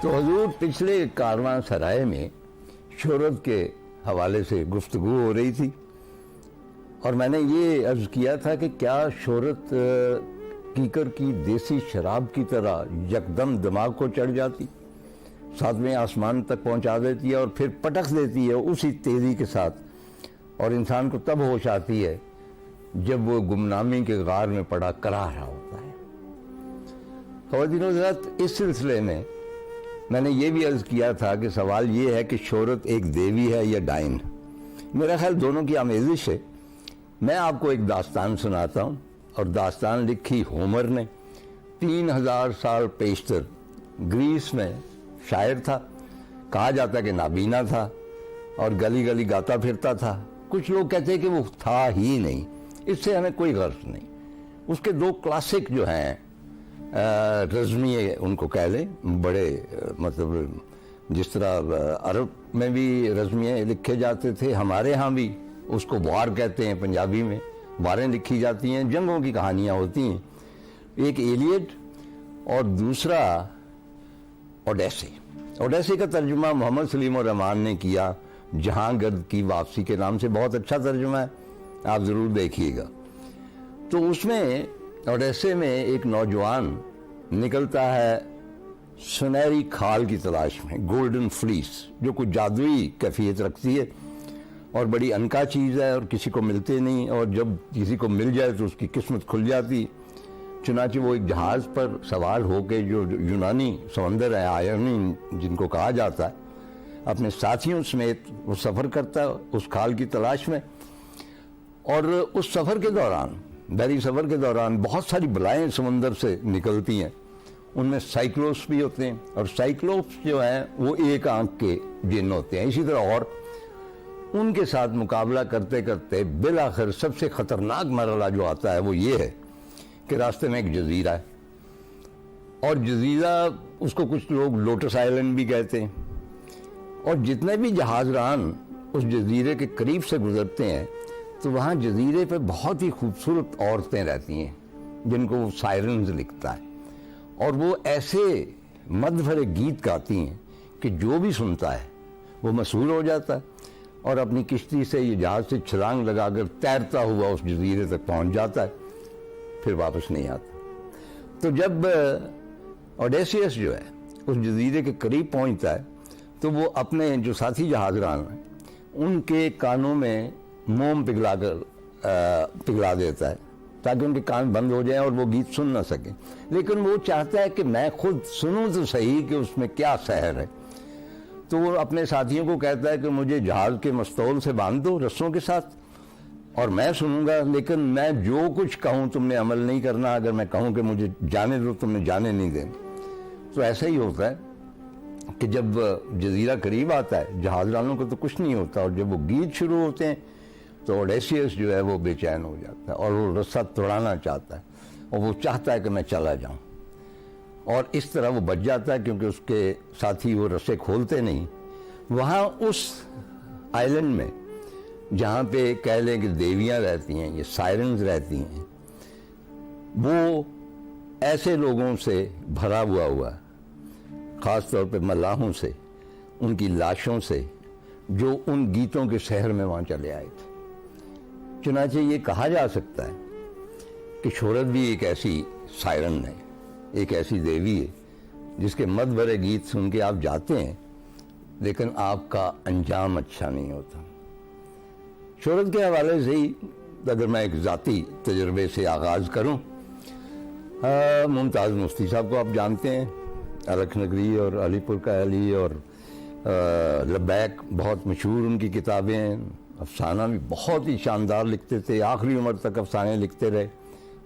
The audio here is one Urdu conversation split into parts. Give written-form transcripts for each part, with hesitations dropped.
تو حضور پچھلے کارواں سرائے میں شہرت کے حوالے سے گفتگو ہو رہی تھی، اور میں نے یہ عرض کیا تھا کہ کیا شہرت کیکر کی دیسی شراب کی طرح یکدم دماغ کو چڑھ جاتی، ساتویں آسمان تک پہنچا دیتی ہے اور پھر پٹخ دیتی ہے اسی تیزی کے ساتھ، اور انسان کو تب ہوش آتی ہے جب وہ گمنامی کے غار میں پڑا کرا رہا ہوتا ہے۔ خواتین و حضرات، اس سلسلے میں نے یہ بھی عرض کیا تھا کہ سوال یہ ہے کہ شہرت ایک دیوی ہے یا ڈائن۔ میرا خیال دونوں کی آمیزش ہے۔ میں آپ کو ایک داستان سناتا ہوں، اور داستان لکھی ہومر نے 3000 سال پیشتر۔ گریس میں شاعر تھا، کہا جاتا کہ نابینا تھا اور گلی گلی گاتا پھرتا تھا۔ کچھ لوگ کہتے ہیں کہ وہ تھا ہی نہیں، اس سے ہمیں کوئی غرض نہیں۔ اس کے دو کلاسک جو ہیں، رزمیے ان کو کہہ لیں، بڑے مطلب جس طرح عرب میں بھی رزمیے لکھے جاتے تھے، ہمارے ہاں بھی اس کو وار کہتے ہیں، پنجابی میں واریں لکھی جاتی ہیں، جنگوں کی کہانیاں ہوتی ہیں۔ ایک ایلیڈ اور دوسرا اوڈیسی۔ اوڈیسی کا ترجمہ محمد سلیم الرحمن نے کیا، جہاں گرد کی واپسی کے نام سے، بہت اچھا ترجمہ ہے، آپ ضرور دیکھیے گا۔ تو اس میں اوڈیسی میں ایک نوجوان نکلتا ہے سنہری کھال کی تلاش میں، گولڈن فلیس، جو کچھ جادوئی کیفیت رکھتی ہے اور بڑی انکا چیز ہے اور کسی کو ملتے نہیں، اور جب کسی کو مل جائے تو اس کی قسمت کھل جاتی۔ چنانچہ وہ ایک جہاز پر سوار ہو کے، جو یونانی سمندر ہے، آئرنی جن کو کہا جاتا ہے، اپنے ساتھیوں سمیت وہ سفر کرتا ہے اس کھال کی تلاش میں۔ اور اس سفر کے دوران، بحری سفر کے دوران، بہت ساری بلائیں سمندر سے نکلتی ہیں۔ ان میں سائیکلوپس بھی ہوتے ہیں، اور سائیکلوپس جو ہیں وہ ایک آنکھ کے جن ہوتے ہیں۔ اسی طرح اور ان کے ساتھ مقابلہ کرتے کرتے بالآخر سب سے خطرناک مرحلہ جو آتا ہے وہ یہ ہے کہ راستے میں ایک جزیرہ ہے، اور جزیرہ اس کو کچھ لوگ لوٹس آئلینڈ بھی کہتے ہیں، اور جتنے بھی جہاز ران اس جزیرے کے قریب سے گزرتے ہیں تو وہاں جزیرے پہ بہت ہی خوبصورت عورتیں رہتی ہیں جن کو وہ سائرنز لکھتا ہے، اور وہ ایسے مد بھرے گیت گاتی ہیں کہ جو بھی سنتا ہے وہ مسحور ہو جاتا ہے، اور اپنی کشتی سے یہ جہاز سے چھلانگ لگا کر تیرتا ہوا اس جزیرے تک پہنچ جاتا ہے، پھر واپس نہیں آتا۔ تو جب اوڈیسیس جو ہے اس جزیرے کے قریب پہنچتا ہے تو وہ اپنے جو ساتھی جہاز ران ہیں ان کے کانوں میں موم پگھلا دیتا ہے تاکہ ان کے کان بند ہو جائیں اور وہ گیت سن نہ سکیں، لیکن وہ چاہتا ہے کہ میں خود سنوں تو صحیح کہ اس میں کیا سحر ہے۔ تو وہ اپنے ساتھیوں کو کہتا ہے کہ مجھے جہاز کے مستول سے باندھ دو رسوں کے ساتھ، اور میں سنوں گا، لیکن میں جو کچھ کہوں تم نے عمل نہیں کرنا، اگر میں کہوں کہ مجھے جانے دو تم نے جانے نہیں دینا۔ تو ایسا ہی ہوتا ہے کہ جب جزیرہ قریب آتا ہے جہاز رانوں کو تو کچھ نہیں ہوتا، اور جب وہ گیت شروع ہوتے ہیں تو اوڈیسیس جو ہے وہ بے چین ہو جاتا ہے اور وہ رسہ توڑانا چاہتا ہے، اور وہ چاہتا ہے کہ میں چلا جاؤں، اور اس طرح وہ بچ جاتا ہے کیونکہ اس کے ساتھی وہ رسے کھولتے نہیں۔ وہاں اس آئلینڈ میں جہاں پہ کہہ لیں کہ دیویاں رہتی ہیں، یہ سائرنز رہتی ہیں، وہ ایسے لوگوں سے بھرا ہوا خاص طور پہ ملاحوں سے، ان کی لاشوں سے جو ان گیتوں کے شہر میں وہاں چلے آئے تھے۔ چنانچہ یہ کہا جا سکتا ہے کہ شہرت بھی ایک ایسی سائرن ہے، ایک ایسی دیوی ہے جس کے مد بھرے گیت سن کے آپ جاتے ہیں لیکن آپ کا انجام اچھا نہیں ہوتا۔ شہرت کے حوالے سے ہی اگر میں ایک ذاتی تجربے سے آغاز کروں، ممتاز مفتی صاحب کو آپ جانتے ہیں، ارکھ نگری اور علی پور کا علی اور لبیک بہت مشہور ان کی کتابیں ہیں۔ افسانہ بھی بہت ہی شاندار لکھتے تھے، آخری عمر تک افسانے لکھتے رہے۔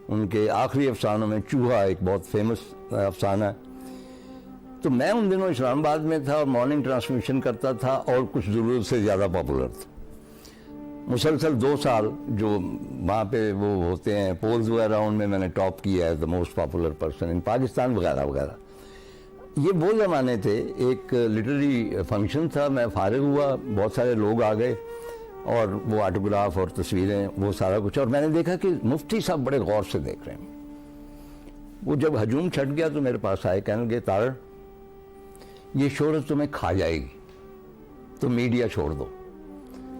ان کے آخری افسانوں میں چوہا ایک بہت فیمس افسانہ ہے۔ تو میں ان دنوں اسلام آباد میں تھا اور مارننگ ٹرانسمیشن کرتا تھا، اور کچھ ضرورت سے زیادہ پاپولر تھا۔ مسلسل 2 سال جو وہاں پہ وہ ہوتے ہیں پولز وغیرہ، ان میں نے ٹاپ کیا ہے، the most popular person in Pakistan وغیرہ وغیرہ۔ یہ وہ زمانے تھے، ایک لٹریری فنکشن تھا، میں فارغ ہوا، بہت سارے لوگ آ گئے اور وہ آٹوگراف اور تصویریں وہ سارا کچھ، اور میں نے دیکھا کہ مفتی صاحب بڑے غور سے دیکھ رہے ہیں۔ وہ جب ہجوم چھٹ گیا تو میرے پاس آئے، کہنے لگے تارڑ یہ شہرت تمہیں کھا جائے گی، تو میڈیا چھوڑ دو،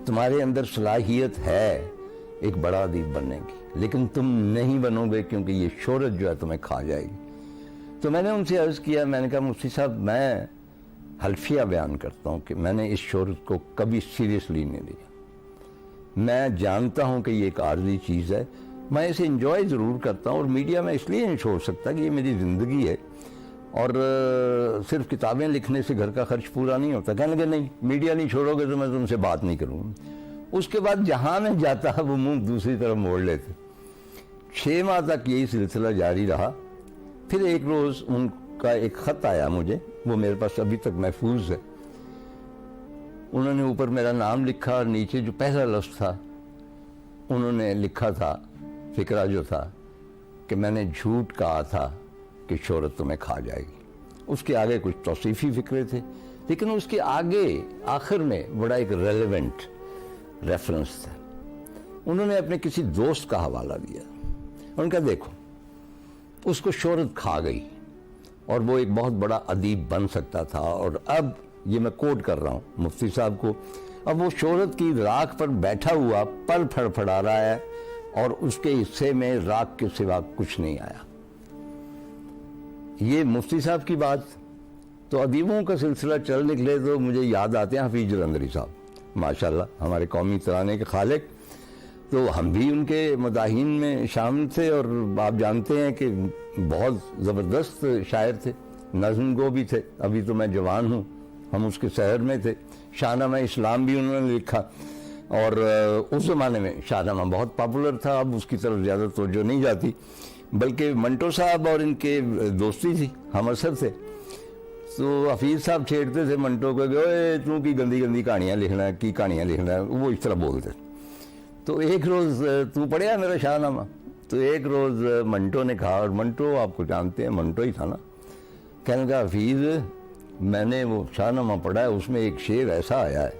تمہارے اندر صلاحیت ہے ایک بڑا ادیب بننے کی، لیکن تم نہیں بنو گے کیونکہ یہ شہرت جو ہے تمہیں کھا جائے گی۔ تو میں نے ان سے عرض کیا، میں نے کہا مفتی صاحب میں حلفیہ بیان کرتا ہوں کہ میں نے اس شہرت کو کبھی سیریسلی نہیں لیا، میں جانتا ہوں کہ یہ ایک عارضی چیز ہے، میں اسے انجوائے ضرور کرتا ہوں، اور میڈیا میں اس لیے نہیں چھوڑ سکتا کہ یہ میری زندگی ہے، اور صرف کتابیں لکھنے سے گھر کا خرچ پورا نہیں ہوتا۔ کہنے لگے نہیں، میڈیا نہیں چھوڑو گے تو میں تم سے بات نہیں کروں۔ اس کے بعد جہاں میں جاتا وہ منہ دوسری طرف موڑ لیتے۔ 6 ماہ تک یہی سلسلہ جاری رہا۔ پھر ایک روز ان کا ایک خط آیا مجھے، وہ میرے پاس ابھی تک محفوظ ہے۔ انہوں نے اوپر میرا نام لکھا اور نیچے جو پہلا لفظ تھا انہوں نے لکھا تھا، فقرہ جو تھا کہ میں نے جھوٹ کہا تھا کہ شہرت تمہیں کھا جائے گی۔ اس کے آگے کچھ توصیفی فقرے تھے، لیکن اس کے آگے آخر میں بڑا ایک ریلیونٹ ریفرنس تھا۔ انہوں نے اپنے کسی دوست کا حوالہ دیا، ان کا دیکھو اس کو شہرت کھا گئی اور وہ ایک بہت بڑا ادیب بن سکتا تھا، اور اب یہ میں کوٹ کر رہا ہوں مفتی صاحب کو، اب وہ شہرت کی راکھ پر بیٹھا ہوا پر پھڑا رہا ہے اور اس کے حصے میں راکھ کے سوا کچھ نہیں آیا۔ یہ مفتی صاحب کی بات۔ تو ادیبوں کا سلسلہ چل نکلے تو مجھے یاد آتے ہیں حفیظ جلندری صاحب، ماشاءاللہ ہمارے قومی ترانے کے خالق۔ تو ہم بھی ان کے مداحین میں شامل تھے، اور آپ جانتے ہیں کہ بہت زبردست شاعر تھے، نظم گو بھی تھے۔ ابھی تو میں جوان ہوں، ہم اس کے سحر میں تھے۔ شاہ نامہ اسلام بھی انہوں نے لکھا، اور اس زمانے میں شاہ نامہ بہت پاپولر تھا، اب اس کی طرف زیادہ توجہ نہیں جاتی، بلکہ منٹو صاحب اور ان کے دوستی تھی، ہم اثر تھے۔ تو حفیظ صاحب چھیڑتے تھے منٹو کو کہ اوے تو کی گندی گندی کہانیاں لکھنا ہے، کی کہانیاں لکھنا ہے، وہ اس طرح بولتے۔ تو ایک روز تو پڑھیا میرا شاہ نامہ؟ تو ایک روز منٹو نے کہا، اور منٹو آپ کو جانتے ہیں، منٹو ہی تھا نا، کہنے لگا حفیظ میں نے وہ شاہ نامہ پڑھا ہے، اس میں ایک شعر ایسا آیا ہے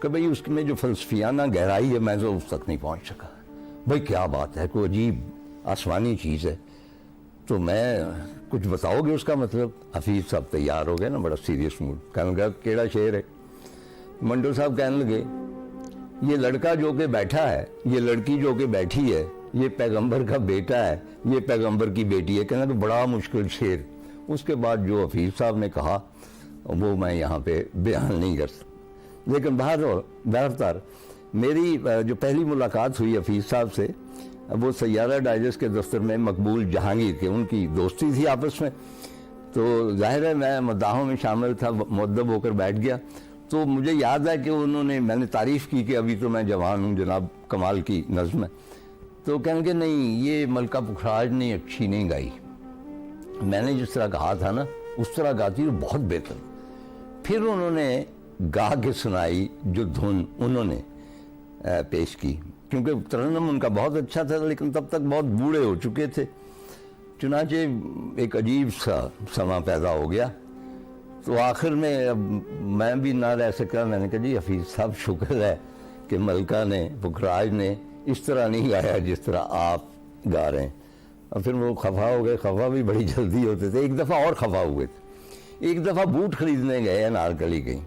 کہ بھئی اس میں جو فلسفیانہ گہرائی ہے میں تو اس تک نہیں پہنچ سکا۔ بھئی کیا بات ہے، کوئی عجیب آسمانی چیز ہے، تو میں کچھ بتاؤ گے اس کا مطلب؟ حفیظ صاحب تیار ہو گئے نا، بڑا سیریس موڈ، کہنے لگا کیڑا شعر ہے؟ منٹو صاحب کہنے لگے یہ لڑکا جو کہ بیٹھا ہے، یہ لڑکی جو کہ بیٹھی ہے، یہ پیغمبر کا بیٹا ہے، یہ پیغمبر کی بیٹی ہے۔ کہنا کہ بڑا مشکل شعر۔ اس کے بعد جو حفیظ صاحب نے کہا وہ میں یہاں پہ بیان نہیں کر سکتا، لیکن بہرحال میری جو پہلی ملاقات ہوئی حفیظ صاحب سے، وہ سیارہ ڈائجسٹ کے دفتر میں مقبول جہانگیر کے، ان کی دوستی تھی آپس میں، تو ظاہر ہے میں مداحوں میں شامل تھا، مؤدب ہو کر بیٹھ گیا۔ تو مجھے یاد ہے کہ میں نے تعریف کی کہ ابھی تو میں جوان ہوں، جناب کمال کی نظم ہے۔ تو کہنے کہ نہیں، یہ ملکہ پکھراج نے اچھی نہیں گائی، میں نے جس طرح کہا تھا نا اس طرح گاتی تو بہت بہتر۔ پھر انہوں نے گا کے سنائی جو دھن انہوں نے پیش کی، کیونکہ ترنم ان کا بہت اچھا تھا، لیکن تب تک بہت بوڑھے ہو چکے تھے، چنانچہ ایک عجیب سا سما پیدا ہو گیا۔ تو آخر میں اب میں بھی نہ رہ سکا، میں نے کہا جی حفیظ صاحب شکر ہے کہ ملکہ نے، پکھراج نے اس طرح نہیں گایا جس طرح آپ گا رہے ہیں۔ اور پھر وہ خفا ہو گئے، خفا بھی بڑی جلدی ہوتے تھے۔ ایک دفعہ اور خفا ہوئے تھے، ایک دفعہ بوٹ خریدنے گئے انارکلی کہیں،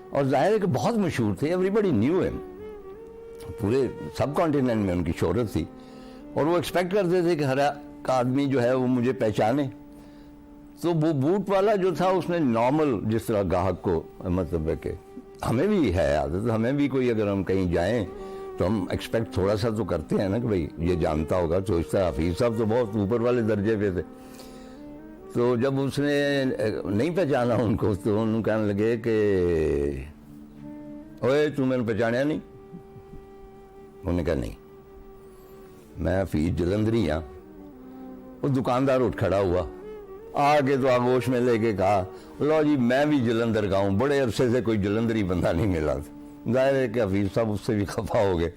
اور ظاہر ہے کہ بہت مشہور تھے، ایوری بڈی نیو ہے، پورے سب کانٹیننٹ میں ان کی شہرت تھی، اور وہ ایکسپیکٹ کرتے تھے کہ ہر ایک آدمی جو ہے وہ مجھے پہچانے۔ تو وہ بوٹ والا جو تھا اس نے نارمل جس طرح گاہک کو، مطلب ہے کہ ہمیں بھی ہے عادت، ہمیں بھی کوئی اگر ہم کہیں جائیں تو ہم ایکسپیکٹ تھوڑا سا تو کرتے ہیں نا کہ بھئی یہ جانتا ہوگا، تو اس طرح حفیظ صاحب تو بہت اوپر والے درجے پہ تھے۔ تو جب اس نے نہیں پہچانا ان کو تو انہوں کہنے لگے کہ اوے تو میں نے پہچانیا نہیں؟ انہوں نے کہا نہیں، میں حفیظ جلندری ہاں۔ وہ دکاندار اٹھ کھڑا ہوا، آگے تو آگوش میں لے کے کہا لو جی میں بھی جلندر کا ہوں، بڑے عرصے سے کوئی جلندری بندہ نہیں ملا تھا۔ ظاہر ہے کہ حفیظ صاحب اس سے بھی خفا ہو گئے۔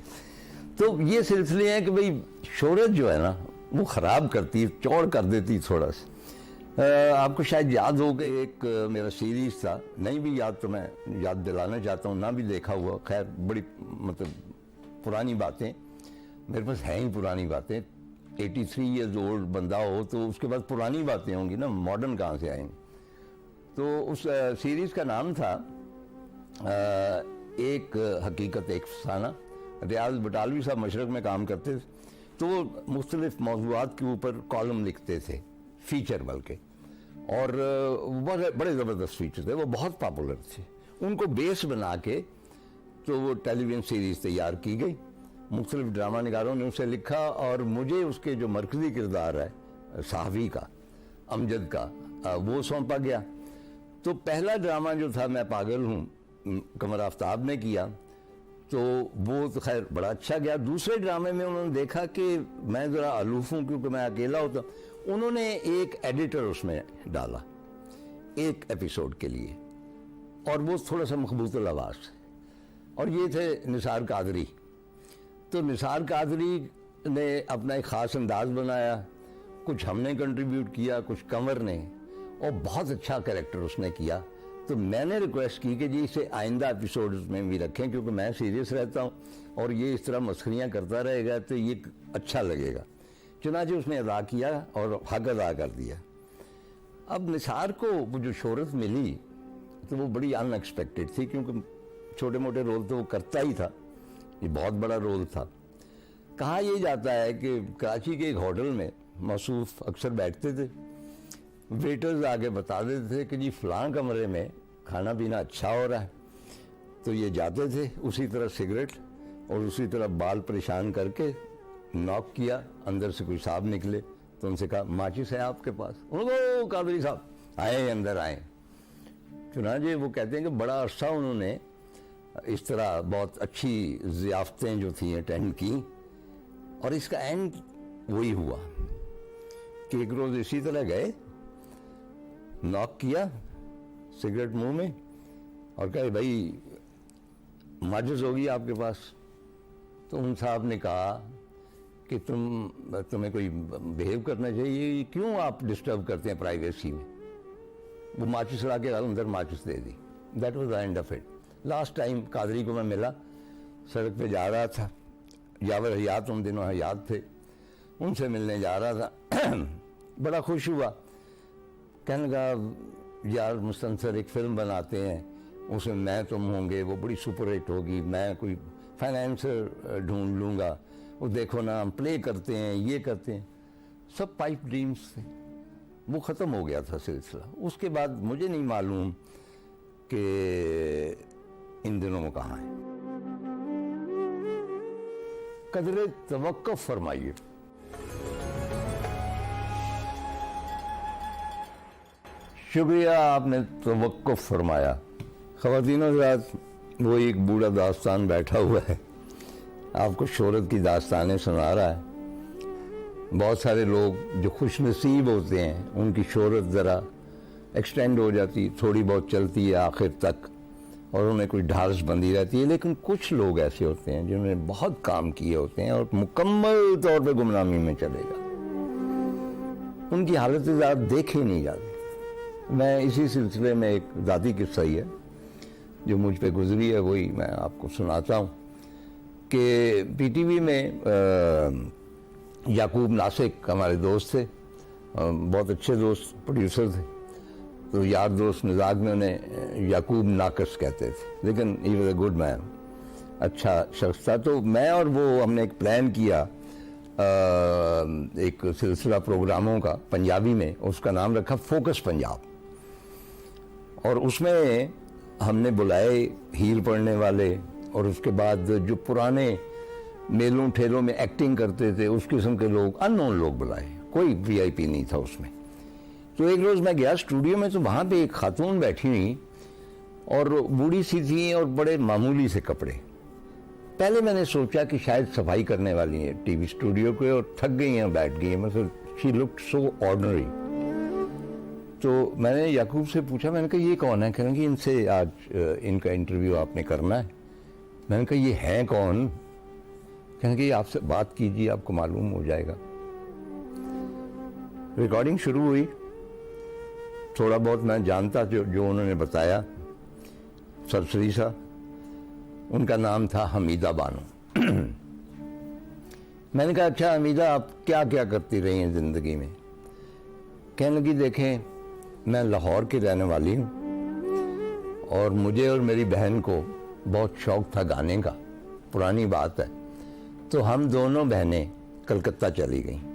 تو یہ سلسلے ہیں کہ بھئی شہرت جو ہے نا وہ خراب کرتی، چوڑ کر دیتی تھوڑا سا۔ آپ کو شاید یاد ہو کہ ایک میرا سیریز تھا، نہیں بھی یاد تو میں یاد دلانا چاہتا ہوں، نہ بھی دیکھا ہوا، خیر بڑی مطلب پرانی باتیں میرے پاس ہیں ہی، پرانی باتیں۔ 83 ایئرز اولڈ بندہ ہو تو اس کے بعد پرانی باتیں ہوں گی نا، ماڈرن کہاں سے آئیں گے؟ تو اس سیریز کا نام تھا ایک حقیقت ایک افسانہ. ریاض بٹالوی صاحب مشرق میں کام کرتے تھے, تو وہ مختلف موضوعات کے اوپر کالم لکھتے تھے, فیچر بلکہ, اور بڑے زبردست فیچر تھے, وہ بہت پاپولر تھے. ان کو بیس بنا کے تو وہ ٹیلی ویژن سیریز تیار کی گئی, مختلف ڈرامہ نگاروں نے اسے لکھا, اور مجھے اس کے جو مرکزی کردار ہے صحافی کا, امجد کا, وہ سونپا گیا. تو پہلا ڈرامہ جو تھا میں پاگل ہوں, قمر آفتاب نے کیا, تو وہ تو خیر بڑا اچھا گیا. دوسرے ڈرامے میں انہوں نے دیکھا کہ میں ذرا الوف ہوں کیونکہ میں اکیلا ہوتا ہوں, انہوں نے ایک ایڈیٹر اس میں ڈالا ایک ایپیسوڈ کے لیے, اور وہ تھوڑا سا مخبوط الاواز, اور یہ تھے نثار قادری. تو نثار قادری نے اپنا ایک خاص انداز بنایا, کچھ ہم نے کنٹریبیوٹ کیا, کچھ کنور نے, اور بہت اچھا کریکٹر اس نے کیا. تو میں نے ریکویسٹ کی کہ جی اسے آئندہ ایپیسوڈز میں بھی رکھیں, کیونکہ میں سیریس رہتا ہوں اور یہ اس طرح مسخریاں کرتا رہے گا تو یہ اچھا لگے گا. چنانچہ اس نے ادا کیا اور حق ادا کر دیا. اب نثار کو وہ جو شہرت ملی تو وہ بڑی ان ایکسپیکٹڈ تھی, کیونکہ چھوٹے موٹے رول تو وہ کرتا ہی تھا, یہ بہت بڑا رول تھا. کہا یہ جاتا ہے کہ کراچی کے ایک ہوٹل میں موصوف اکثر بیٹھتے تھے, ویٹرز آگے بتا دیتے تھے کہ جی فلاں کمرے میں کھانا پینا اچھا ہو رہا ہے, تو یہ جاتے تھے اسی طرح سگریٹ اور اسی طرح بال پریشان کر کے ناک کیا, اندر سے کوئی صاحب نکلے تو ان سے کہا ماچس ہے آپ کے پاس؟ انہوں نے قادری صاحب آئے, اندر آئے. چنانچہ وہ کہتے ہیں کہ بڑا عرصہ انہوں نے اس طرح بہت اچھی ضیافتیں جو تھیں اٹینڈ کی, اور اس کا اینڈ وہی ہوا کہ ایک روز اسی طرح گئے, ناک کیا, سگریٹ منہ میں, اور کہا بھائی ماچس ہوگی آپ کے پاس؟ تو ان صاحب نے کہا کہ تمہیں کوئی بیہیو کرنا چاہیے, کیوں آپ ڈسٹرب کرتے ہیں پرائیویسی میں. وہ ماچس لا کے اندر ماچس دے دی. That was the end of it. Last time Qadri کو میں ملا, سڑک پہ جا رہا تھا, یاور حیات ان دنوں حیات تھے, ان سے ملنے جا رہا تھا. بڑا خوش ہوا, کہنے لگا یار مستنصر ایک فلم بناتے ہیں, اس میں میں تم ہوں گے, وہ بڑی سپر ہٹ ہوگی, میں کوئی فائنینسر ڈھونڈ لوں گا, وہ دیکھو نا ہم پلے کرتے ہیں, یہ کرتے ہیں. سب پائپ ڈریمز تھے. وہ ختم ہو گیا تھا سلسلہ. اس کے بعد مجھے نہیں معلوم کہ ان دنوں میں کہاں ہے. قدر توقف فرمائیے. شکریہ, آپ نے توقف فرمایا. خواتین و حضرات, وہ ایک بوڑھا داستان بیٹھا ہوا ہے, آپ کو شہرت کی داستانیں سنا رہا ہے. بہت سارے لوگ جو خوش نصیب ہوتے ہیں ان کی شہرت ذرا ایکسٹینڈ ہو جاتی, تھوڑی بہت چلتی ہے آخر تک, اور انہیں کوئی ڈھارس بندی رہتی ہے. لیکن کچھ لوگ ایسے ہوتے ہیں جنہوں نے بہت کام کیے ہوتے ہیں اور مکمل طور پہ گمنامی میں چلے گا, ان کی حالت ذرا دیکھے نہیں جاتی. میں اسی سلسلے میں ایک ذاتی قصہ ہی ہے جو مجھ پہ گزری ہے, وہی میں آپ کو سناتا ہوں. کہ پی ٹی وی میں یعقوب ناسک ہمارے دوست تھے, بہت اچھے دوست, پروڈیوسر تھے. تو یار دوست مزاج میں انہیں یعقوب ناقص کہتے تھے, لیکن ہی واز اے گڈ مین, اچھا شخص تھا. تو میں اور وہ ہم نے ایک پلان کیا ایک سلسلہ پروگراموں کا پنجابی میں, اس کا نام رکھا فوکس پنجاب. اور اس میں ہم نے بلائے ہیل پڑھنے والے, اور اس کے بعد جو پرانے میلوں ٹھیلوں میں ایکٹنگ کرتے تھے اس قسم کے لوگ, ان نون لوگ بلائے, کوئی وی آئی پی نہیں تھا اس میں. تو ایک روز میں گیا اسٹوڈیو میں, تو وہاں پہ ایک خاتون بیٹھی ہوئی اور بوڑھی سی تھی اور بڑے معمولی سے کپڑے. پہلے میں نے سوچا کہ شاید صفائی کرنے والی ہیں ٹی وی اسٹوڈیو کے اور تھک گئی ہیں, بیٹھ گئی ہیں, مطلب شی لکڈ سو آرڈنری. تو میں نے یعقوب سے پوچھا, میں نے کہا یہ کون ہے؟ کہنے کہ ان سے آج ان کا انٹرویو آپ نے کرنا ہے. میں نے کہا یہ ہیں کون؟ کہنے کہ یہ آپ سے بات کیجیے, آپ کو معلوم ہو جائے گا. ریکارڈنگ شروع ہوئی, تھوڑا بہت میں جانتا جو انہوں نے بتایا. سرسری سا, ان کا نام تھا حمیدہ بانو. میں نے کہا اچھا حمیدہ آپ کیا کیا کرتی رہی ہیں زندگی میں؟ کہنے لگی دیکھیں میں لاہور کی رہنے والی ہوں اور مجھے اور میری بہن کو بہت شوق تھا گانے کا. پرانی بات ہے. تو ہم دونوں بہنیں کلکتہ چلی گئیں.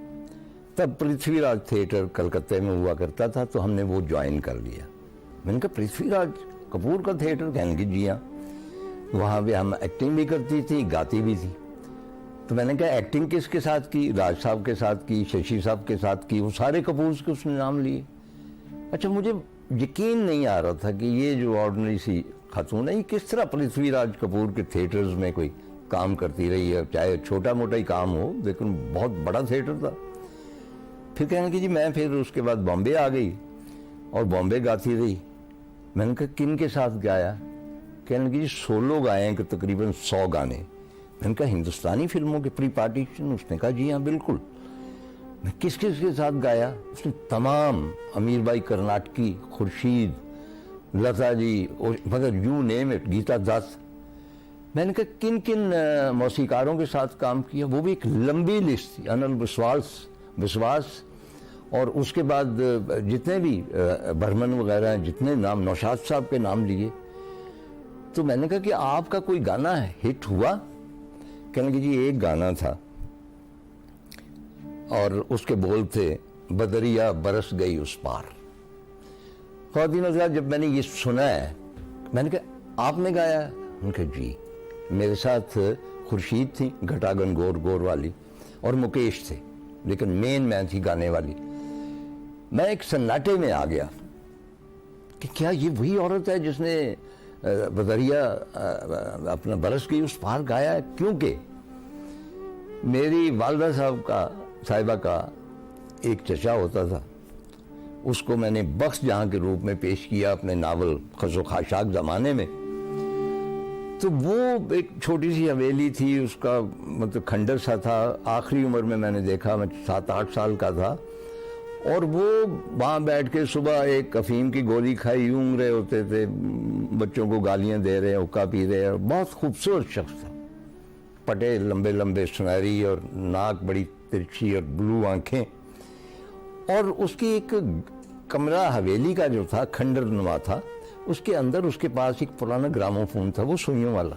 تب پرتھوی راج تھیٹر کلکتہ میں ہوا کرتا تھا تو ہم نے وہ جوائن کر لیا. میں نے کہا پرتھوی راج کپور کا تھیٹر؟ کہنے کی جی ہاں. وہاں پہ ہم ایکٹنگ بھی کرتی تھی, گاتی بھی تھی. تو میں نے کہا ایکٹنگ کس کے ساتھ کی؟ راج صاحب کے ساتھ کی, ششی صاحب کے ساتھ کی. وہ سارے کپورز کے اس نے نام لیے. اچھا, مجھے یقین نہیں آ رہا تھا کہ یہ جو آرڈنری سی خاتون ہے یہ کس طرح پرتھوی راج کپور کے تھیٹرز میں کوئی کام کرتی رہی ہے, چاہے چھوٹا موٹا ہی کام ہو لیکن بہت بڑا تھیٹر تھا. پھر کہنے کی جی میں پھر اس کے بعد بامبے آ گئی اور بامبے گاتی رہی. میں نے کہا کن کے ساتھ گایا؟ کہنے کی جی سولو گائے ہیں کہ تقریباً 100 گانے. میں نے کہا ہندوستانی فلموں کے پری پارٹیشن؟ اس نے کہا جی ہاں بالکل. میں کس کس کے ساتھ گایا؟ اس نے تمام, امیر بھائی کرناٹکی, خورشید, لتا جی, مگر you name it, Geeta Dutt. میں نے کہا کن کن موسیقاروں کے ساتھ کام کیا؟ وہ بھی ایک لمبی لسٹ تھی. انل بسواس اور اس کے بعد جتنے بھی برمن وغیرہ ہیں, جتنے نام, نوشاد صاحب کے نام لیے. تو میں نے کہا کہ آپ کا کوئی گانا ہٹ ہوا؟ کہنے کہ جی ایک گانا تھا اور اس کے بول تھے بدریا برس گئی اس پار. خواتین حضرات, جب میں نے یہ سنا ہے میں نے کہا آپ نے گایا؟ ان کہ جی. میرے ساتھ خورشید تھی, گھٹاگن گور والی, اور مکیش تھے, لیکن مین تھی گانے والی. میں ایک سناٹے میں آ گیا کہ کیا یہ وہی عورت ہے جس نے بدریا اپنا برس گئی اس پار گایا ہے؟ کیونکہ میری والدہ صاحبہ کا ایک چچا ہوتا تھا, اس کو میں نے بخش جہاں کے روپ میں پیش کیا اپنے ناول خز و خاشاک زمانے میں. تو وہ ایک چھوٹی سی حویلی تھی, اس کا مطلب کھنڈر سا تھا. آخری عمر میں نے دیکھا, میں 7-8 سال کا تھا, اور وہ وہاں بیٹھ کے صبح ایک افیم کی گولی کھائی یوں رہے ہوتے تھے, بچوں کو گالیاں دے رہے, حقہ پی رہے. بہت خوبصورت شخص تھا, پٹے لمبے لمبے سنہری اور ناک بڑی ترچھی اور بلو آنکھیں. اور اس کی ایک کمرہ حویلی کا جو تھا کھنڈر نما تھا, اس کے اندر اس کے پاس ایک پرانا گرامو فون تھا, وہ سوئیوں والا.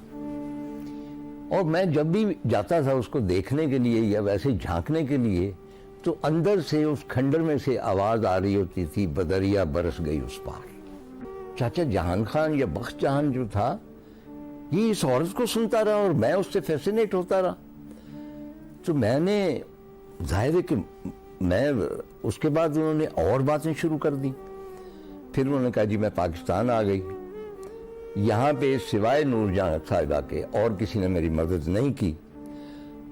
اور میں جب بھی جاتا تھا اس کو دیکھنے کے لیے یا ویسے جھانکنے کے لیے, تو اندر سے اس کھنڈر میں سے آواز آ رہی ہوتی تھی بدریا برس گئی اس پار. چاچا جہان خان یا بخش جہان جو تھا یہ اس عورت کو سنتا رہا اور میں اس سے فیسینیٹ ہوتا رہا. تو میں نے ظاہر ہے کہ میں اس کے بعد انہوں نے اور باتیں شروع کر دی. پھر انہوں نے کہا جی میں پاکستان آ گئی. یہاں پہ سوائے نور جہاں صاحبہ کے اور کسی نے میری مدد نہیں کی.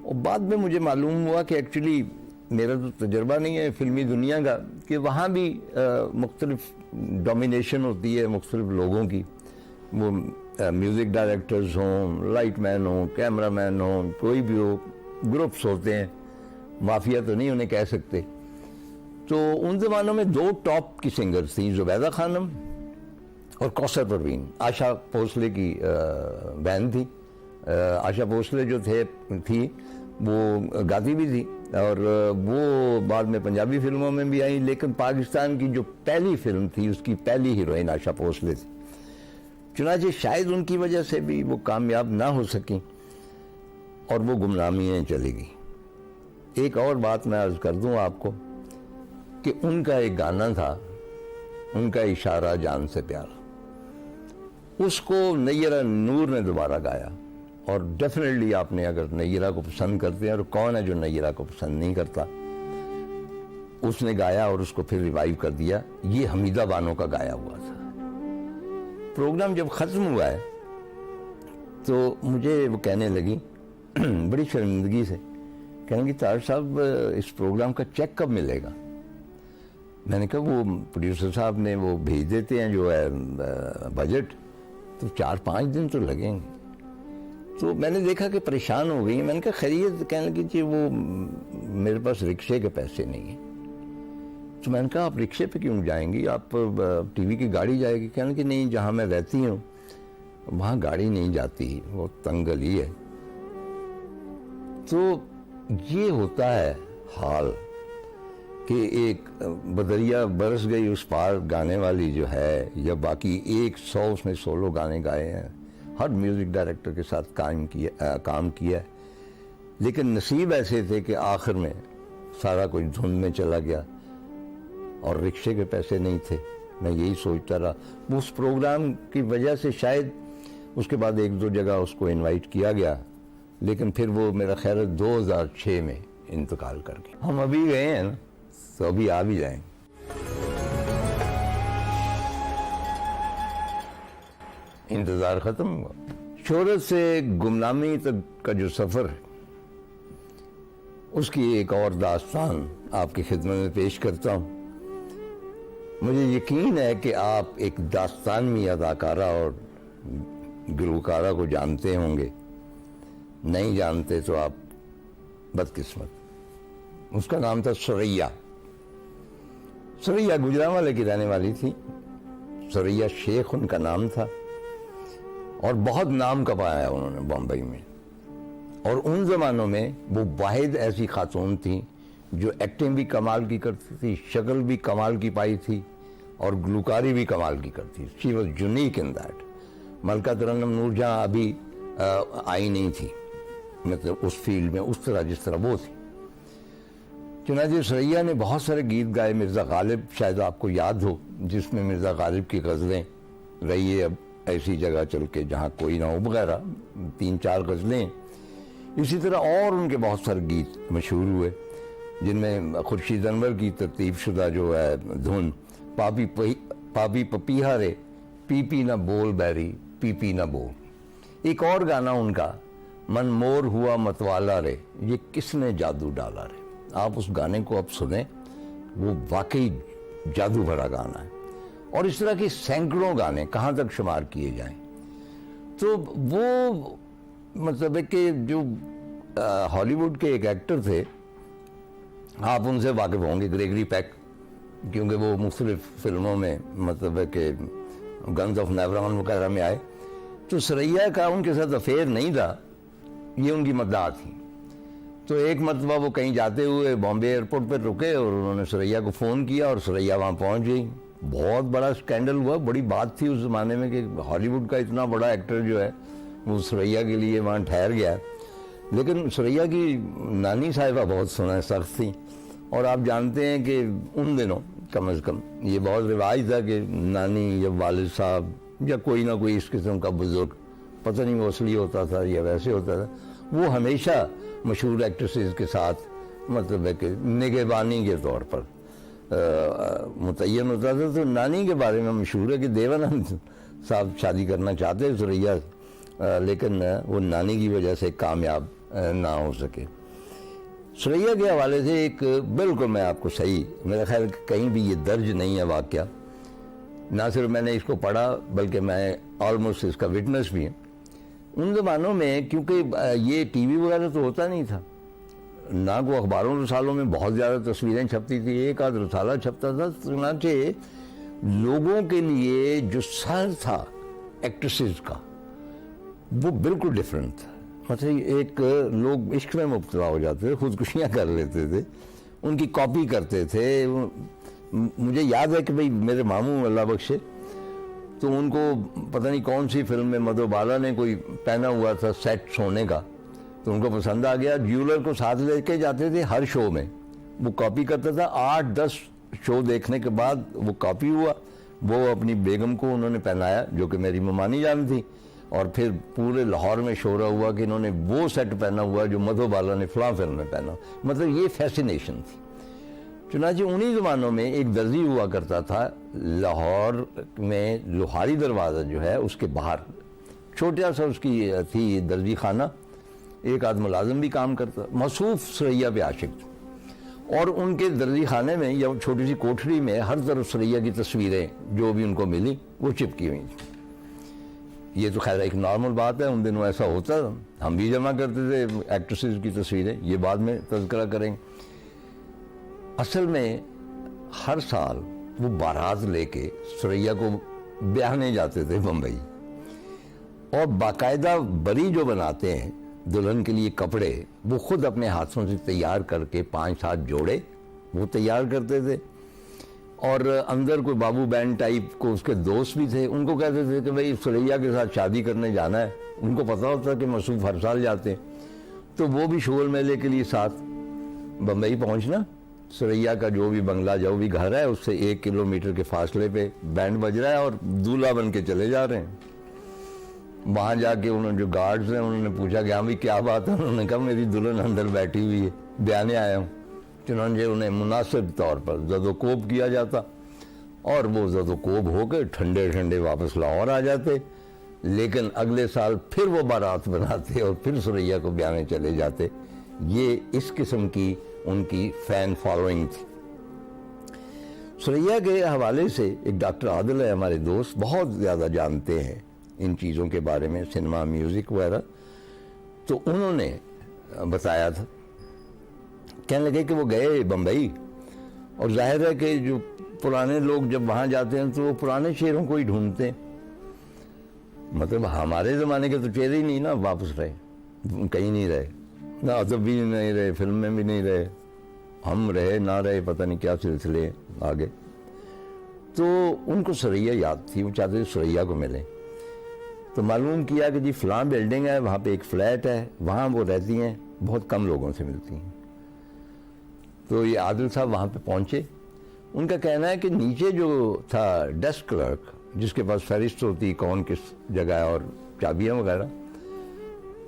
اور بعد میں مجھے معلوم ہوا کہ ایکچولی میرا تو تجربہ نہیں ہے فلمی دنیا کا, کہ وہاں بھی مختلف ڈومینیشن ہوتی ہے مختلف لوگوں کی. وہ میوزک ڈائریکٹرز ہوں, لائٹ مین ہوں, کیمرہ مین ہوں, کوئی بھی ہو, گروپس ہوتے ہیں, مافیا تو نہیں انہیں کہہ سکتے. تو ان زمانوں میں 2 ٹاپ کی سنگرز تھیں, زبیدہ خانم اور کوثر پروین. آشا بھوسلے کی بہن تھی. آشا بھوسلے جو تھی وہ گاتی بھی تھی, اور وہ بعد میں پنجابی فلموں میں بھی آئی, لیکن پاکستان کی جو پہلی فلم تھی اس کی پہلی ہیروئن آشا بھوسلے تھی. چنانچہ شاید ان کی وجہ سے بھی وہ کامیاب نہ ہو سکیں اور وہ گمنامی میں چلی گئی. ایک اور بات میں عرض کر دوں آپ کو کہ ان کا ایک گانا تھا, ان کا اشارہ جان سے پیارا, اس کو نیرہ نور نے دوبارہ گایا. اور ڈیفینیٹلی آپ نے اگر نیرہ کو پسند کرتے ہیں, اور کون ہے جو نیرہ کو پسند نہیں کرتا, اس نے گایا اور اس کو پھر ریوائیو کر دیا. یہ حمیدہ بانو کا گایا ہوا تھا. پروگرام جب ختم ہوا ہے تو مجھے وہ کہنے لگی بڑی شرمندگی سے, کہنے لگی طاہر صاحب اس پروگرام کا چیک کب ملے گا؟ میں نے کہا وہ پروڈیوسر صاحب نے وہ بھیج دیتے ہیں جو ہے بجٹ, تو 4-5 دن تو لگیں گے. تو میں نے دیکھا کہ پریشان ہو گئی. میں نے کہا خرید؟ کہنے لگی جی وہ میرے پاس رکشے کے پیسے نہیں ہیں. تو میں نے کہا آپ رکشے پہ کیوں جائیں گی, آپ ٹی وی کی گاڑی جائے گی. کہنے لگی نہیں, جہاں میں رہتی ہوں وہاں گاڑی نہیں جاتی, وہ تنگ گلی ہے. تو یہ ہوتا ہے حال کہ ایک بدریا برس گئی اس پار گانے والی جو ہے، یا باقی 100 اس میں سولو گانے گائے ہیں، ہر میوزک ڈائریکٹر کے ساتھ کام کیا ہے، لیکن نصیب ایسے تھے کہ آخر میں سارا کچھ دھند میں چلا گیا اور رکشے کے پیسے نہیں تھے۔ میں یہی سوچتا رہا، اس پروگرام کی وجہ سے شاید اس کے بعد 1-2 جگہ اس کو انوائٹ کیا گیا، لیکن پھر وہ میرا خیال ہے 2006 میں انتقال کر گیا۔ ہم ابھی گئے ہیں نا، تو ابھی آ بھی جائیں۔ انتظار ختم ہوا۔ شہرت سے گمنامی تک کا جو سفر ہے، اس کی ایک اور داستان آپ کی خدمت میں پیش کرتا ہوں۔ مجھے یقین ہے کہ آپ ایک داستانوی اداکارہ اور گلوکارہ کو جانتے ہوں گے، نہیں جانتے تو آپ بدقسمت۔ اس کا نام تھا ثریا۔ ثریا گجرانوالے کی رہنے والی تھی، ثریا شیخ ان کا نام تھا، اور بہت نام کمایا انہوں نے بمبئی میں۔ اور ان زمانوں میں وہ واحد ایسی خاتون تھیں جو ایکٹنگ بھی کمال کی کرتی تھی، شکل بھی کمال کی پائی تھی، اور گلوکاری بھی کمال کی کرتی تھی۔ She was unique in that. ملکہ ترنم نور جہاں ابھی آئی نہیں تھی، مطلب اس فیلڈ میں اس طرح جس طرح وہ تھی۔ چنانچہ ثریا نے بہت سارے گیت گائے۔ مرزا غالب شاید آپ کو یاد ہو، جس میں مرزا غالب کی غزلیں رہیے اب ایسی جگہ چل کے جہاں کوئی نہ ہو وغیرہ 3-4 غزلیں۔ اسی طرح اور ان کے بہت سارے گیت مشہور ہوئے، جن میں خورشید انور کی ترتیب شدہ جو ہے دھن پاپی پپیہا رے پی پی نہ بول بیری پی پی نہ بول۔ ایک اور گانا ان کا من مور ہوا متوالا رے، یہ کس نے جادو ڈالا رے۔ آپ اس گانے کو اب سنیں، وہ واقعی جادو بھرا گانا ہے۔ اور اس طرح کے سینکڑوں گانے کہاں تک شمار کیے جائیں۔ تو وہ مطلب ہے کہ جو ہالی ووڈ کے ایک ایکٹر تھے، آپ ان سے واقف ہوں گے، گریگری پیک، کیونکہ وہ مختلف فلموں میں مطلب ہے کہ گنز آف نیوران وغیرہ میں آئے۔ تو ثریا کا ان کے ساتھ افیئر نہیں تھا، یہ ان کی مداح تھی۔ تو ایک مرتبہ وہ کہیں جاتے ہوئے بامبے ایئرپورٹ پر رکے اور انہوں نے ثریا کو فون کیا اور ثریا وہاں پہنچ گئی۔ بہت بڑا سکینڈل ہوا، بڑی بات تھی اس زمانے میں کہ ہالی ووڈ کا اتنا بڑا ایکٹر جو ہے وہ ثریا کے لیے وہاں ٹھہر گیا۔ لیکن ثریا کی نانی صاحبہ بہت سخت تھیں، اور آپ جانتے ہیں کہ ان دنوں کم از کم یہ بہت رواج تھا کہ نانی یا والد صاحب یا کوئی نہ کوئی اس قسم کا بزرگ، پتہ نہیں وہ اصلی ہوتا تھا یا ویسے ہوتا تھا، وہ ہمیشہ مشہور ایکٹریسز کے ساتھ مطلب ہے کہ نگہبانی کے طور پر متعین ہوتا تھا۔ تو نانی کے بارے میں مشہور ہے کہ دیوانند صاحب شادی کرنا چاہتے ثریا، لیکن وہ نانی کی وجہ سے کامیاب نہ ہو سکے۔ ثریا کے حوالے سے ایک بالکل میں آپ کو صحیح، میرا خیال کہیں بھی یہ درج نہیں ہے واقعہ، نہ صرف میں نے اس کو پڑھا بلکہ میں آلموسٹ اس کا وٹنس بھی ہوں۔ ان زمانوں میں کیونکہ یہ ٹی وی وغیرہ تو ہوتا نہیں تھا، نہ کو اخباروں رسالوں میں بہت زیادہ تصویریں چھپتی تھی، ایک آدھ رسالہ چھپتا تھا، چنانچہ لوگوں کے لیے جو سر تھا ایکٹریسز کا وہ بالکل ڈیفرنٹ تھا۔ مطلب ایک لوگ عشق میں مبتلا ہو جاتے تھے، خودکشیاں کر لیتے تھے، ان کی کاپی کرتے تھے۔ مجھے یاد ہے کہ بھئی میرے ماموں اللہ بخشے، تو ان کو پتہ نہیں کون سی فلم میں مدھو بالا نے کوئی پہنا ہوا تھا سیٹ سونے کا، تو ان کو پسند آ گیا، جیولر کو ساتھ لے کے جاتے تھے ہر شو میں، وہ کاپی کرتا تھا۔ 8-10 شو دیکھنے کے بعد وہ کاپی ہوا، وہ اپنی بیگم کو انہوں نے پہنایا جو کہ میری ممانی جان تھی، اور پھر پورے لاہور میں شہرہ ہوا کہ انہوں نے وہ سیٹ پہنا ہوا جو مدھو بالا نے فلاں فلم میں پہنا۔ مطلب یہ فیسینیشن تھی۔ چنانچہ انہی زمانوں میں ایک درزی ہوا کرتا تھا لاہور میں، لوہاری دروازہ جو ہے اس کے باہر چھوٹا سا اس کی تھی درزی خانہ، ایک آدھ ملازم بھی کام کرتا، موصوف ثریا پہ عاشق تھا، اور ان کے درزی خانے میں یا چھوٹی سی کوٹھری میں ہر طرف ثریا کی تصویریں جو بھی ان کو ملی وہ چپکی ہوئی تھیں۔ یہ تو خیر ایک نارمل بات ہے، ان دنوں ایسا ہوتا تھا، ہم بھی جمع کرتے تھے ایکٹریسز کی تصویریں، یہ بعد میں تذکرہ کریں گے۔ اصل میں ہر سال وہ بارات لے کے ثریا کو بیاہنے جاتے تھے بمبئی، اور باقاعدہ بری جو بناتے ہیں دلہن کے لیے کپڑے، وہ خود اپنے ہاتھوں سے تیار کر کے 5-7 جوڑے وہ تیار کرتے تھے. اور اندر کوئی بابو بینڈ ٹائپ کو اس کے دوست بھی تھے, ان کو کہتے تھے کہ بھائی سریا کے ساتھ شادی کرنے جانا ہے. ان کو پتہ ہوتا کہ مصروف ہر سال جاتے ہیں, تو وہ بھی شغل میلے کے لیے ساتھ بمبئی پہنچنا. سریا کا جو بھی بنگلہ جو بھی گھر ہے اس سے 1 کلومیٹر کے فاصلے پہ بینڈ بج رہا ہے اور دولہا بن کے چلے جا رہے ہیں. وہاں جا کے انہوں نے جو گارڈز ہیں انہوں نے پوچھا کہ ہاں بھی کیا بات ہے. انہوں نے کہا میری دلہن اندر بیٹھی ہوئی ہے, بیانے آیا ہوں. چنانچہ انہیں مناسب طور پر زد و کوب کیا جاتا اور وہ زد و کوب ہو کے ٹھنڈے ٹھنڈے واپس لاہور آ جاتے. لیکن اگلے سال پھر وہ بارات بناتے اور پھر سریا کو بیانے چلے جاتے. یہ اس قسم کی ان کی فین فالوئنگ تھی. سریا کے حوالے سے ایک ڈاکٹر عادل ہے ہمارے دوست, بہت زیادہ جانتے ہیں ان چیزوں کے بارے میں, سنیما میوزک وغیرہ. تو انہوں نے بتایا تھا, کہنے لگے کہ وہ گئے بمبئی اور ظاہر ہے کہ جو پرانے لوگ جب وہاں جاتے ہیں تو وہ پرانے شعروں کو ہی ڈھونڈتے ہیں. مطلب ہمارے زمانے کے تو چہرے ہی نہیں نا واپس رہے, کہیں نہیں رہے, نہ ادب بھی نہیں رہے, فلم میں بھی نہیں رہے, ہم رہے نہ رہے پتہ نہیں کیا سلسلے آگے. تو ان کو سریا یاد تھی, وہ چاہتے تھے سریا کو ملیں. تو معلوم کیا کہ جی فلاں بلڈنگ ہے, وہاں پہ ایک فلیٹ ہے, وہاں وہ رہتی ہیں, بہت کم لوگوں سے ملتی ہیں. تو یہ عادل صاحب وہاں پہ پہنچے. ان کا کہنا ہے کہ نیچے جو تھا ڈیسک کلرک جس کے پاس فہرست ہوتی کون کس جگہ ہے اور چابیاں وغیرہ,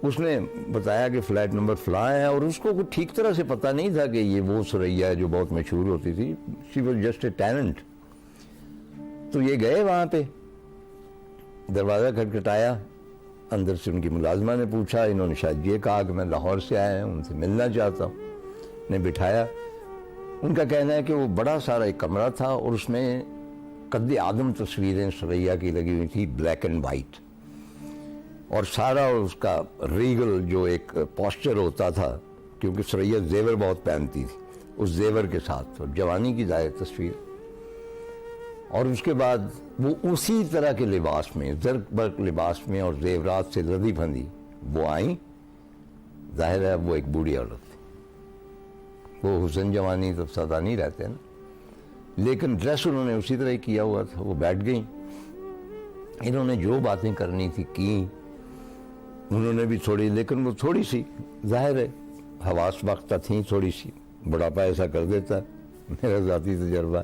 اس نے بتایا کہ فلیٹ نمبر فلاں ہے, اور اس کو کوئی ٹھیک طرح سے پتہ نہیں تھا کہ یہ وہ سریا ہے جو بہت مشہور ہوتی تھی. She was just a tenant. تو یہ گئے وہاں پہ, دروازہ کھٹکھٹایا, اندر سے ان کی ملازمہ نے پوچھا, انہوں نے شاید یہ کہا کہ میں لاہور سے آیا ہوں, ان سے ملنا چاہتا ہوں. نے بٹھایا. ان کا کہنا ہے کہ وہ بڑا سارا ایک کمرہ تھا اور اس میں قد آدم تصویریں سریا کی لگی ہوئی تھی, بلیک اینڈ وائٹ, اور سارا اس کا ریگل جو ایک پوسچر ہوتا تھا, کیونکہ سریا زیور بہت پہنتی تھی, اس زیور کے ساتھ اور جوانی کی ظاہر تصویر. اور اس کے بعد وہ اسی طرح کے لباس میں, زرق برق لباس میں اور زیورات سے لدی پھندی وہ آئیں. ظاہر ہے وہ ایک بوڑھی عورت تھی. وہ حسن جوانی تو سدا نہیں رہتے نا, لیکن ڈریس انہوں نے اسی طرح ہی کیا ہوا تھا. وہ بیٹھ گئیں, انہوں نے جو باتیں کرنی تھی کی, انہوں نے بھی تھوڑی, لیکن وہ تھوڑی سی ظاہر ہے حواس وقت تھیں, تھوڑی سی بڑھاپا ایسا کر دیتا ہے. میرا ذاتی تجربہ,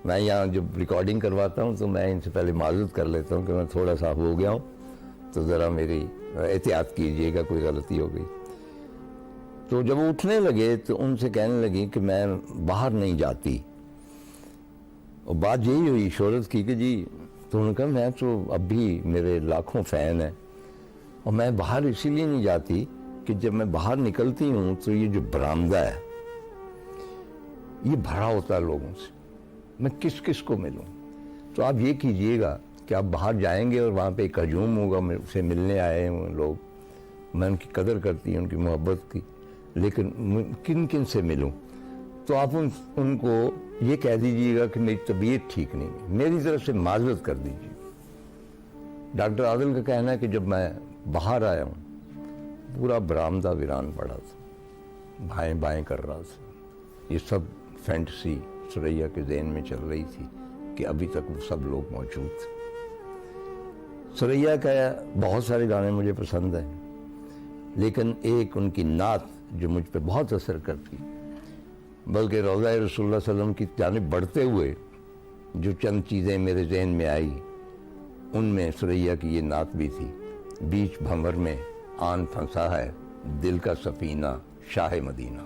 میں یہاں جب ریکارڈنگ کرواتا ہوں تو میں ان سے پہلے معذرت کر لیتا ہوں کہ میں تھوڑا سا ہو گیا ہوں, تو ذرا میری احتیاط کیجئے گا, کوئی غلطی ہو گئی. تو جب وہ اٹھنے لگے تو ان سے کہنے لگی کہ میں باہر نہیں جاتی. اور بات یہی ہوئی شہرت کی کہ جی, تو انہوں نے کہا میں تو اب بھی میرے لاکھوں فین ہیں, اور میں باہر اسی لیے نہیں جاتی کہ جب میں باہر نکلتی ہوں تو یہ جو برآمدہ ہے یہ بھرا ہوتا ہے لوگوں سے, میں کس کس کو ملوں. تو آپ یہ کیجئے گا کہ آپ باہر جائیں گے اور وہاں پہ ایک ہجوم ہوگا, مجھ سے ملنے آئے ہیں لوگ, میں ان کی قدر کرتی ہوں, ان کی محبت کی, لیکن کن کن سے ملوں. تو آپ ان کو یہ کہہ دیجئے گا کہ میری طبیعت ٹھیک نہیں ہے, میری طرف سے معذرت کر دیجیے. ڈاکٹر عادل کا کہنا ہے کہ جب میں باہر آیا ہوں پورا برآمدہ ویران پڑا تھا, بائیں بائیں کر رہا تھا. یہ سب فینٹسی سریا کے ذہن میں چل رہی تھی کہ ابھی تک وہ سب لوگ موجود تھے. سریا کا بہت سارے گانے مجھے پسند ہیں, لیکن ایک ان کی نعت جو مجھ پہ بہت اثر کرتی, بلکہ روضہ رسول اللہ صلی اللہ علیہ وسلم کی جانب بڑھتے ہوئے جو چند چیزیں میرے ذہن میں آئی, ان میں سریا کی یہ نعت بھی تھی. بیچ بھنور میں آن پھنسا ہے دل کا سفینہ شاہ مدینہ.